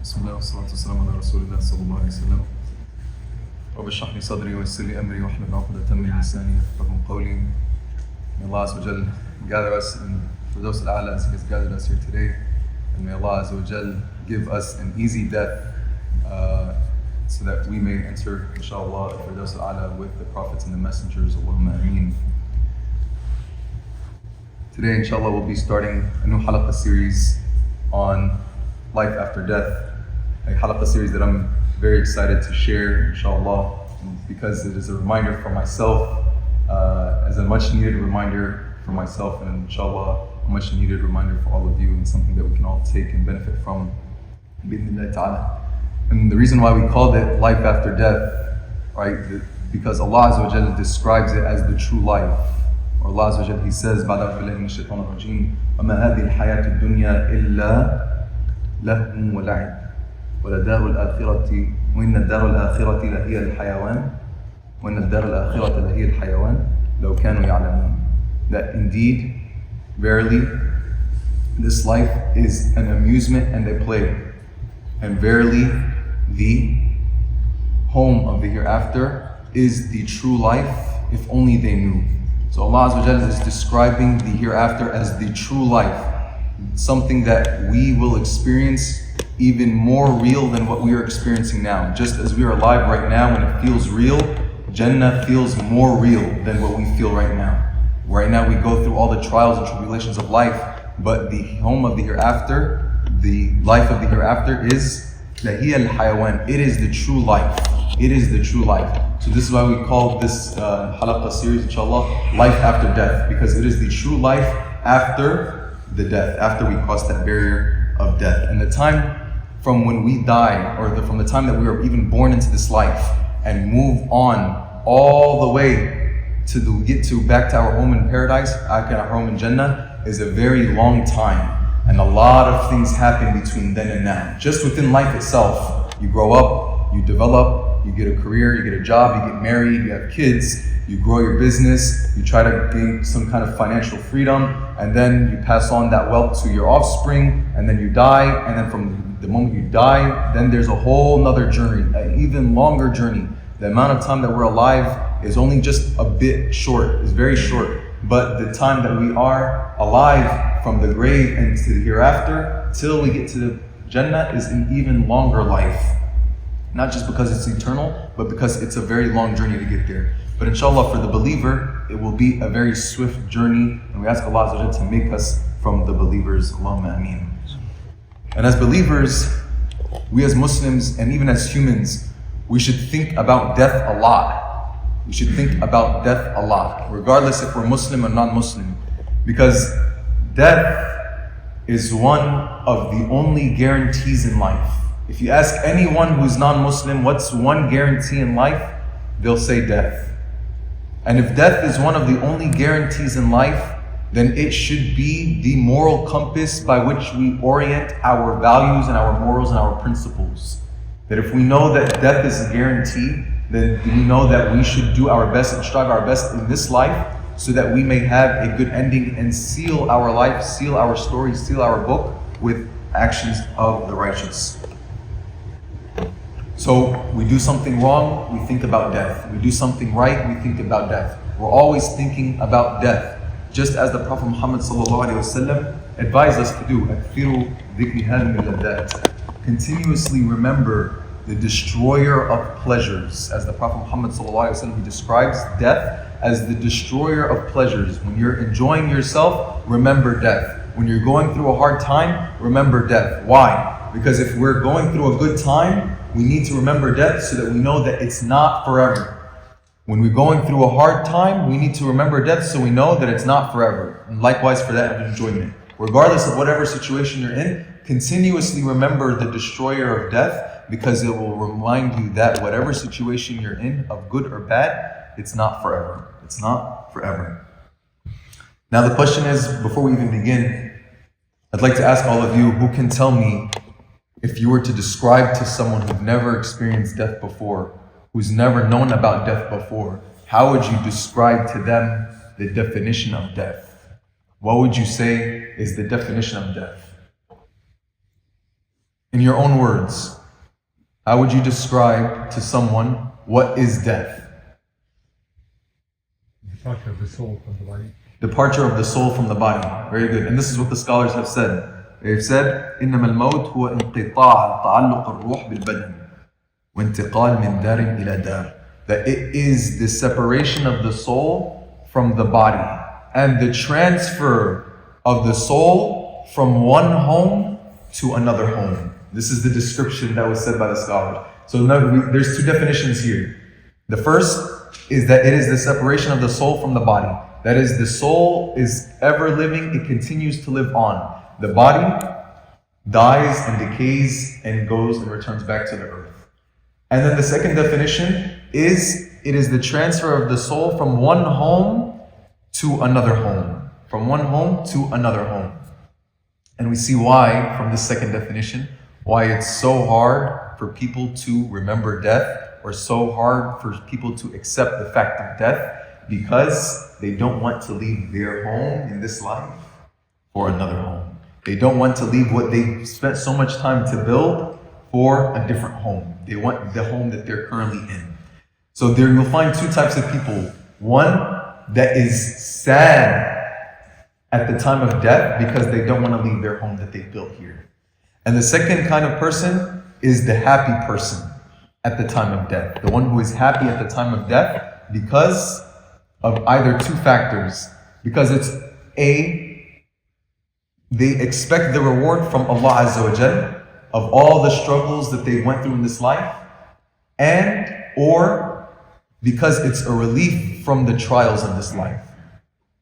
بسم الله والصلاة والسلام على رسول الله صلى الله عليه وسلم. رب اشرح لي صدري ويسر لي أمري واحلل عقدة من لساني يفقهوا قولي. May Allah Azza wa Jal gather us in Firdaus al-A'la as He has gathered us here today. And may Allah Azza wa Jal give us an easy death so that we may enter, inshallah, Firdaus al-A'la with the prophets and the messengers. Allahumma ameen. Today, inshallah, we'll be starting a new halaqa series on life after death. A halaqa series that I'm very excited to share, inshallah, because it is a reminder for myself, as a much needed reminder for myself, and inshallah, a much needed reminder for all of you, and something that we can all take and benefit from. Bi-idhnillah ta'ala. And the reason why we called it life after death, right, because Allah Azza wa Jalla describes it as the true life. Or Allah Azza wa Jalla, He says, بَعْدَ أَعُوذُ بِاللَّهِ مِنَ الشَّيْطَانِ الرَّجِيمِ وَمَا هَذِهِ الْحَيَاةُ الدُّنْيَا إِلَّا لَهْوٌ وَلَعِبٌ وَلَدَارُ الْآخِرَةِ وَإِنَّ الدَّارَ الْآخِرَةِ لَهِيَ الْحَيَوَانُ وَإِنَّ الدَّارَ الْآخِرَةَ لَهِيَ الْحَيَوَانُ لَوْ كَانُوا يَعْلَمُونَ. That indeed, verily, this life is an amusement and a play. And verily, the home of the hereafter is the true life, if only they knew. So Allah Azza wa Jalla is describing the hereafter as the true life, something that we will experience even more real than what we are experiencing now. Just as we are alive right now and it feels real, Jannah feels more real than what we feel right now. Right now we go through all the trials and tribulations of life, but the home of the hereafter, the life of the hereafter is lahiya al-hayawan. It is the true life. It is the true life. So this is why we call this halaqa series, inshallah, life after death, because it is the true life after the death, after we cross that barrier of death. And the time from when we die, or from the time that we are even born into this life and move on all the way to get to back to our home in paradise, our home in Jannah, is a very long time. And a lot of things happen between then and now. Just within life itself, you grow up, you develop, you get a career, you get a job, you get married, you have kids, you grow your business, you try to gain some kind of financial freedom, and then you pass on that wealth to your offspring, and then you die, and then from the moment you die, then there's a whole nother journey, an even longer journey. The amount of time that we're alive is only just a bit short, is very short, but the time that we are alive from the grave and to the hereafter, till we get to the Jannah, is an even longer life. Not just because it's eternal, but because it's a very long journey to get there. But inshallah, for the believer, it will be a very swift journey, and we ask Allah Azza wa Jalla to make us from the believers. Allahumma ameen. And as believers, we as Muslims, and even as humans, we should think about death a lot. We should think about death a lot, regardless if we're Muslim or non-Muslim. Because death is one of the only guarantees in life. If you ask anyone who's non-Muslim, what's one guarantee in life? They'll say death. And if death is one of the only guarantees in life, then it should be the moral compass by which we orient our values and our morals and our principles. That if we know that death is a guarantee, then we know that we should do our best and strive our best in this life so that we may have a good ending and seal our life, seal our story, seal our book with actions of the righteous. So we do something wrong, we think about death. We do something right, we think about death. We're always thinking about death. Just as the Prophet Muhammad ﷺ advised us to do. أَكْثِرُوا ذِكْرِ هَذِهِ اللَّذَّاتِ. Continuously remember the destroyer of pleasures. As the Prophet Muhammad ﷺ, he describes death as the destroyer of pleasures. When you're enjoying yourself, remember death. When you're going through a hard time, remember death. Why? Because if we're going through a good time, we need to remember death so that we know that it's not forever. When we're going through a hard time, we need to remember death so we know that it's not forever. And likewise for that enjoyment. Regardless of whatever situation you're in, continuously remember the destroyer of death, because it will remind you that whatever situation you're in, of good or bad, it's not forever. It's not forever. Now the question is, before we even begin, I'd like to ask all of you, who can tell me, if you were to describe to someone who's never experienced death before, who's never known about death before, how would you describe to them the definition of death? What would you say is the definition of death? In your own words, how would you describe to someone what is death? Departure of the soul from the body. Departure of the soul from the body. Very good. And this is what the scholars have said. They've said, إنما الموت هو انقطاع تعلق الروح بالبدن وانتقال من دار إلى دار. That it is the separation of the soul from the body and the transfer of the soul from one home to another home. This is the description that was said by the scholars. So there's two definitions here. The first is that it is the separation of the soul from the body. That is, the soul is ever living, it continues to live on. The body dies and decays and goes and returns back to the earth. And then the second definition is, it is the transfer of the soul from one home to another home. From one home to another home. And we see why, from this second definition, why it's so hard for people to remember death, or so hard for people to accept the fact of death, because they don't want to leave their home in this life for another home. They don't want to leave what they spent so much time to build for a different home. They want the home that they're currently in. So there you'll find two types of people. One that is sad at the time of death because they don't want to leave their home that they built here. And the second kind of person is the happy person at the time of death. The one who is happy at the time of death because of either two factors. Because it's A, they expect the reward from Allah Azza wa Jal of all the struggles that they went through in this life, and or because it's a relief from the trials of this life.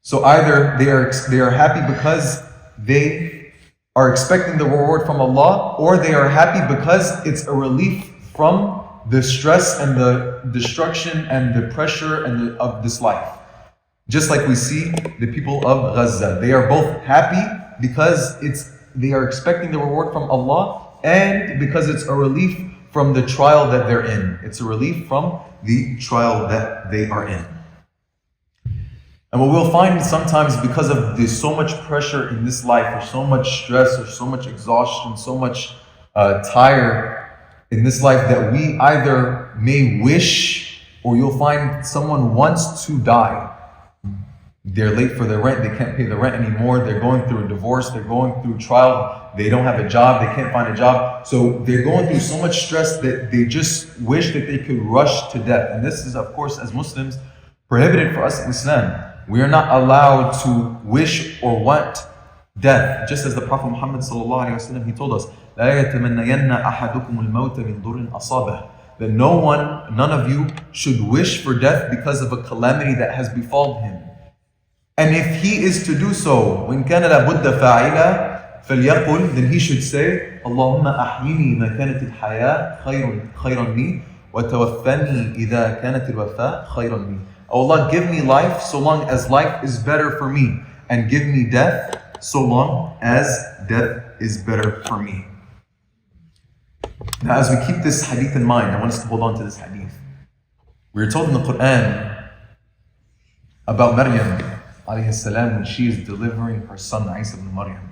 So either they are happy because they are expecting the reward from Allah, or they are happy because it's a relief from the stress and the destruction and the pressure of this life. Just like we see the people of Gaza. They are both happy because they are expecting the reward from Allah, and because it's a relief from the trial that they're in. It's a relief from the trial that they are in. And what we'll find sometimes, because of there's so much pressure in this life, or so much stress, or so much exhaustion, so much tire in this life, that we either may wish, or you'll find someone wants to die. They're late for their rent, they can't pay the rent anymore, they're going through a divorce, they're going through trial, they don't have a job, they can't find a job. So they're going through so much stress that they just wish that they could rush to death. And this is, of course, as Muslims, prohibited for us in Islam. We are not allowed to wish or want death. Just as the Prophet Muhammad ﷺ, he told us, لا يتمنين أحدكم الموت من ضر أصابه. That none of you should wish for death because of a calamity that has befallen him. And if he is to do so, وإن كان لابد فاعلا فليقل, then he should say, اللهم أحيني ما كانت الحياة خيرا لي وتوفني إذا كانت الوفاة خيرا لي. Oh Allah, give me life so long as life is better for me, and give me death so long as death is better for me. Now, as we keep this hadith in mind, I want us to hold on to this hadith. We are told in the Quran about Maryam alayhi salam, when she is delivering her son Isa ibn Maryam,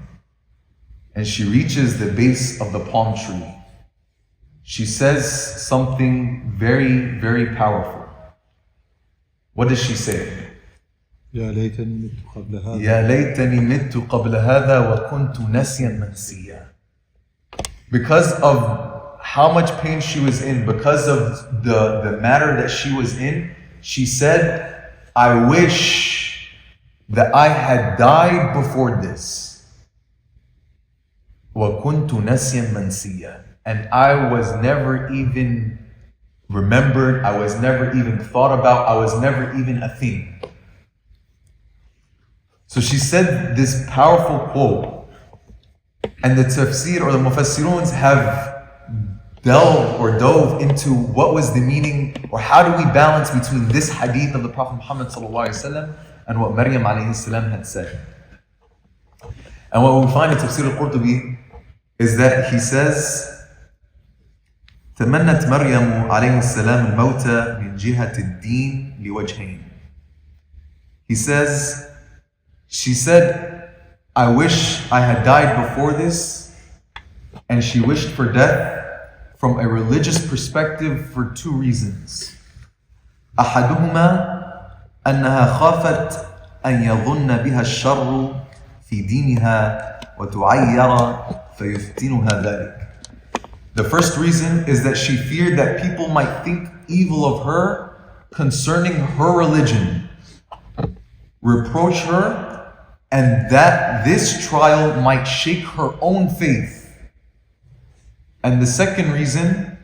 and she reaches the base of the palm tree. She says something very, very powerful. What does she say? يا ليتني مت قبل هذا. يا ليتني مت قبل هذا وكنت نسيا منسيا. Because of how much pain she was in, because of the matter that she was in, she said, I wish that I had died before this. وكنت نسيا منسيا. And I was never even remembered, I was never even thought about, I was never even a thing. So she said this powerful quote, and the tafsir or the mufassiruns have dove into what was the meaning, or how do we balance between this hadith of the Prophet Muhammad ﷺ and what Maryam alayhi salam had said. And what we find in Tafsir al-Qurtubi is that he says, تمنت مريم عليه السلام الموت من جهة الدين لوجهين. He says, she said, I wish I had died before this And she wished for death from a religious perspective for two reasons. أحدهما أنها خافت أن يظن بها الشر في دينها وتعير فيفتنها ذلك. The first reason is that she feared that people might think evil of her concerning her religion, reproach her, and that this trial might shake her own faith. And the second reason,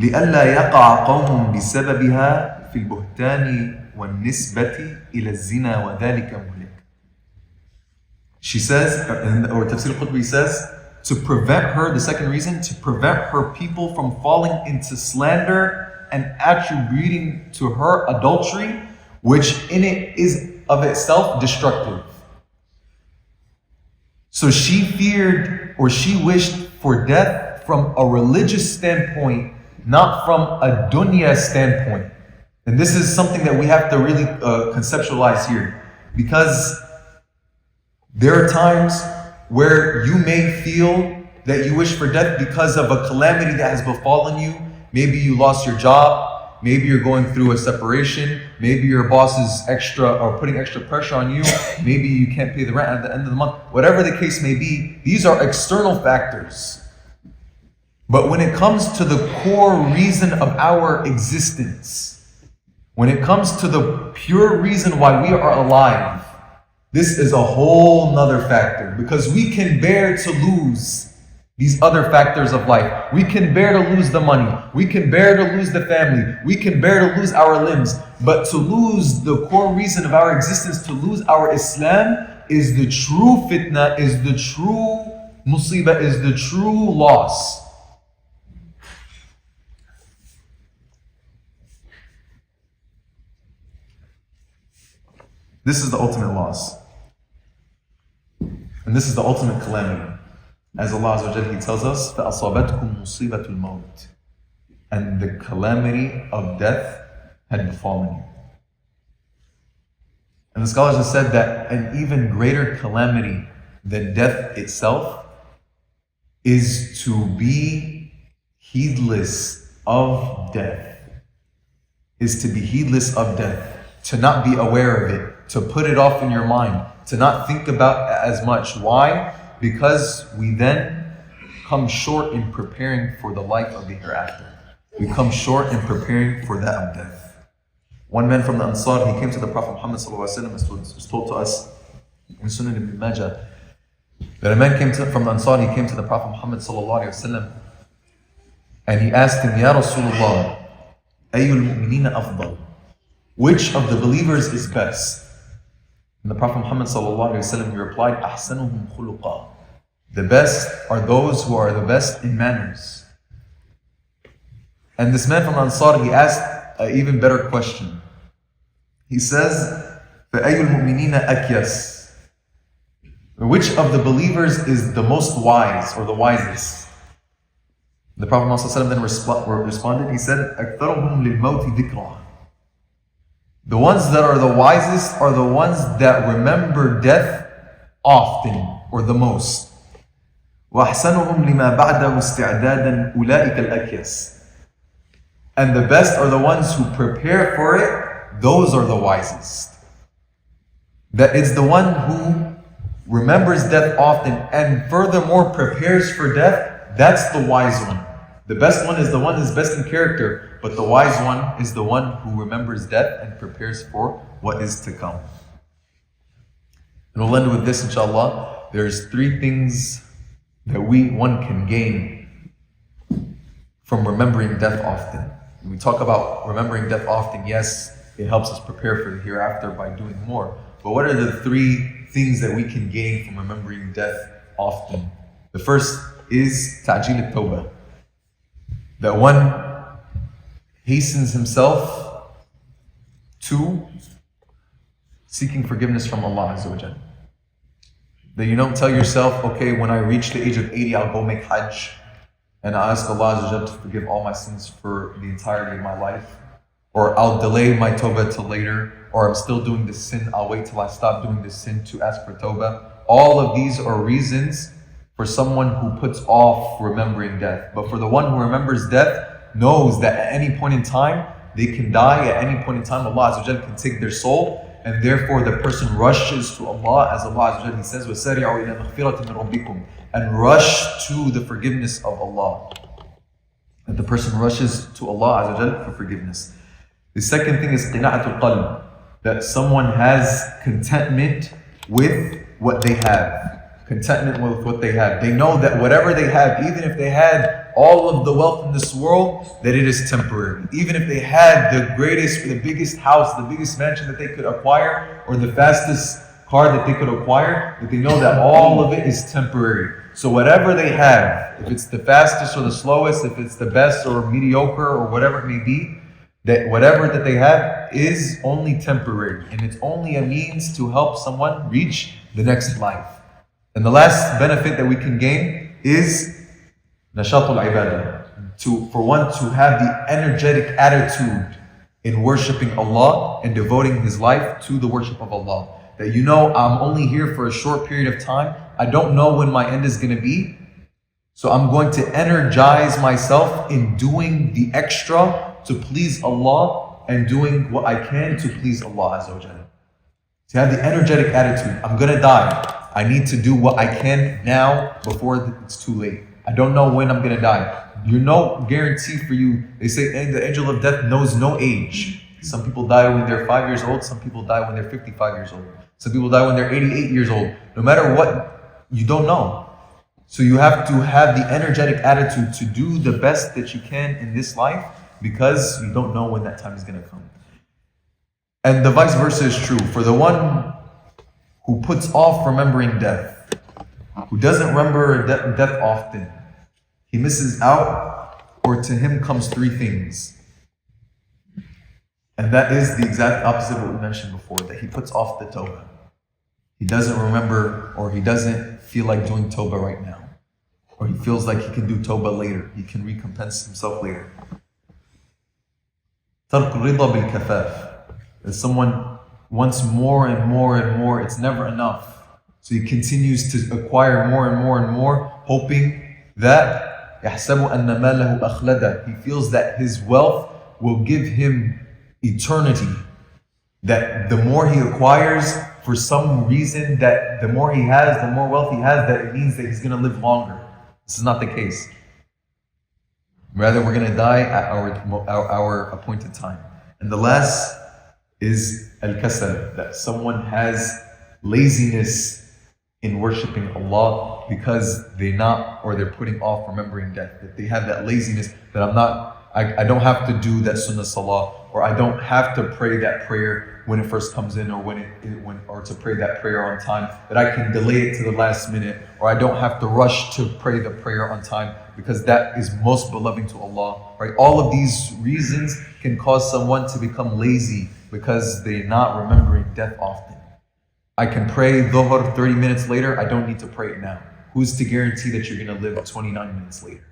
لئلا يقع قوم بسببها في البهتان والنسبة إلى الزنا وذلك مهلك. She says, or Tafsir al-Qurtubi says, to prevent her, the second reason, to prevent her people from falling into slander and attributing to her adultery, which in it is of itself destructive. So she feared, or she wished for death from a religious standpoint, not from a dunya standpoint. And this is something that we have to really conceptualize here, because there are times where you may feel that you wish for death because of a calamity that has befallen you. Maybe you lost your job, maybe you're going through a separation, maybe your boss is putting extra pressure on you, maybe you can't pay the rent at the end of the month. Whatever the case may be, these are external factors. But when it comes to the core reason of our existence, when it comes to the pure reason why we are alive, this is a whole nother factor, because we can bear to lose these other factors of life. We can bear to lose the money. We can bear to lose the family. We can bear to lose our limbs. But to lose the core reason of our existence, to lose our Islam, is the true fitna, is the true musibah, is the true loss. This is the ultimate loss. And this is the ultimate calamity. As Allah Azza wa Jalla, He tells us, فَأَصَابَتْكُمْ مُصِيبَةُ الْمَوْتِ. And the calamity of death had befallen you. And the scholars have said that an even greater calamity than death itself is to be heedless of death. Is to be heedless of death. To not be aware of it. To put it off in your mind. To not think about it as much. Why? Because we then come short in preparing for the life of the hereafter. We come short in preparing for that of death. One man from the Ansar, he came to the Prophet Muhammad ﷺ, as was told to us in Sunan ibn Majah, that a man from the Ansar, he came to the Prophet Muhammad ﷺ, and he asked him, Ya Rasulullah, Ayyul mu'minina afdal? Which of the believers is best? And the Prophet Muhammad ﷺ, he replied, أحسنهم خلقا. The best are those who are the best in manners. And this man from Ansar, he asked an even better question. He says, فَأَيُّ الْمُؤْمِنِينَ أَكْيَسْ? Which of the believers is the most wise or the wisest? The Prophet Muhammad ﷺ then responded, he said, أَكْثَرُهُمْ لِلْمَوْتِ ذِكْرًا. The ones that are the wisest are the ones that remember death often or the most. وَأَحْسَنُهُمْ لِمَا بَعْدَهُ اسْتِعْدَادًا أُولَٰئِكَ الْأَكْيَسِ. And the best are the ones who prepare for it, those are the wisest. That is the one who remembers death often and furthermore prepares for death, that's the wise one. The best one is the one who's best in character, but the wise one is the one who remembers death and prepares for what is to come. And we'll end with this, inshallah. There's three things that one can gain from remembering death often. When we talk about remembering death often, yes, it helps us prepare for the hereafter by doing more. But what are the three things that we can gain from remembering death often? The first is ta'jil at-tawbah. That one hastens himself to seeking forgiveness from Allah Azza wa Jalla. That you don't tell yourself, okay, when I reach the age of 80, I'll go make Hajj and I ask Allah Azza wa Jalla to forgive all my sins for the entirety of my life. Or I'll delay my tawbah till later. Or I'm still doing this sin, I'll wait till I stop doing this sin to ask for tawbah. All of these are reasons for someone who puts off remembering death. But for the one who remembers death, knows that at any point in time, they can die. At any point in time, Allah Azza wa Jal can take their soul. And therefore, the person rushes to Allah, as Allah Azza wa Jal, He says, وَسَارِعُوا إِلَى مَغْفِرَةٍ مِّن رَبِّكُمْ, and rush to the forgiveness of Allah. That the person rushes to Allah Azza wa Jal for forgiveness. The second thing is qina'atul qalb, that someone has contentment with what they have. Contentment with what they have. They know that whatever they have, even if they had all of the wealth in this world, that it is temporary. Even if they had the greatest, the biggest house, the biggest mansion that they could acquire, or the fastest car that they could acquire, that they know that all of it is temporary. So whatever they have, if it's the fastest or the slowest, if it's the best or mediocre or whatever it may be, that whatever that they have is only temporary, and it's only a means to help someone reach the next life. And the last benefit that we can gain is nashatul ibadah, for one to have the energetic attitude in worshiping Allah and devoting his life to the worship of Allah. That I'm only here for a short period of time. I don't know when my end is going to be. So I'm going to energize myself in doing the extra to please Allah and doing what I can to please Allah Azza wa Jalla. To have the energetic attitude, I'm going to die. I need to do what I can now before it's too late. I don't know when I'm going to die. No guarantee for you. They say the angel of death knows no age. Some people die when they're 5 years old. Some people die when they're 55 years old. Some people die when they're 88 years old. No matter what, you don't know. So you have to have the energetic attitude to do the best that you can in this life, because you don't know when that time is going to come. And the vice versa is true. For the one who puts off remembering death, who doesn't remember death often, he misses out, or to him comes three things. And that is the exact opposite of what we mentioned before, that he puts off the tawbah. He doesn't remember, or he doesn't feel like doing tawbah right now. Or he feels like he can do tawbah later. He can recompense himself later. Tarq rida bil kafaf. That someone wants more and more and more, it's never enough. So he continues to acquire more and more and more, hoping that يحسب أن ماله أخلده. He feels that his wealth will give him eternity. That the more he acquires, for some reason, that the more he has, the more wealth he has, that it means that he's going to live longer. This is not the case. Rather, we're going to die at our appointed time. And the last is al-kasal, that someone has laziness in worshiping Allah because they're putting off remembering death. That they have that laziness, that I don't have to do that sunnah salah, or I don't have to pray that prayer when it first comes in, or to pray that prayer on time, that I can delay it to the last minute, or I don't have to rush to pray the prayer on time because that is most beloved to Allah. Right? All of these reasons can cause someone to become lazy because they're not remembering death often. I can pray dhuhr 30 minutes later, I don't need to pray it now. Who's to guarantee that you're going to live 29 minutes later?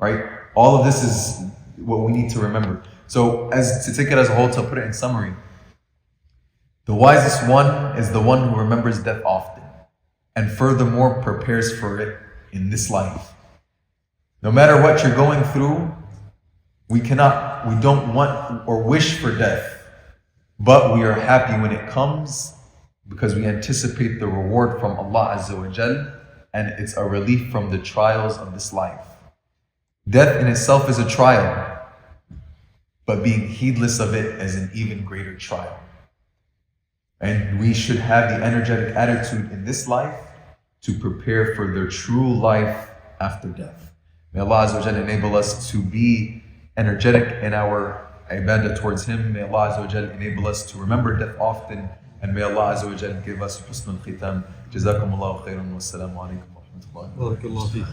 Right? All of this is what we need to remember. So, as to take it as a whole, to put it in summary, the wisest one is the one who remembers death often, and furthermore prepares for it in this life. No matter what you're going through, we don't want or wish for death, but we are happy when it comes because we anticipate the reward from Allah Azza wa Jal, and it's a relief from the trials of this life. Death in itself is a trial, but being heedless of it is an even greater trial. And we should have the energetic attitude in this life to prepare for the true life after death. May Allah Azza wa Jal enable us to be energetic in our ibadah towards Him. May Allah Azza wa Jal enable us to remember death often. And may Allah Azza wa Jal give us husnul khitam. Jazakumullahu khairan wa assalamu alaikum wa rahmatullahi wa barakatuh. بارك الله فيك.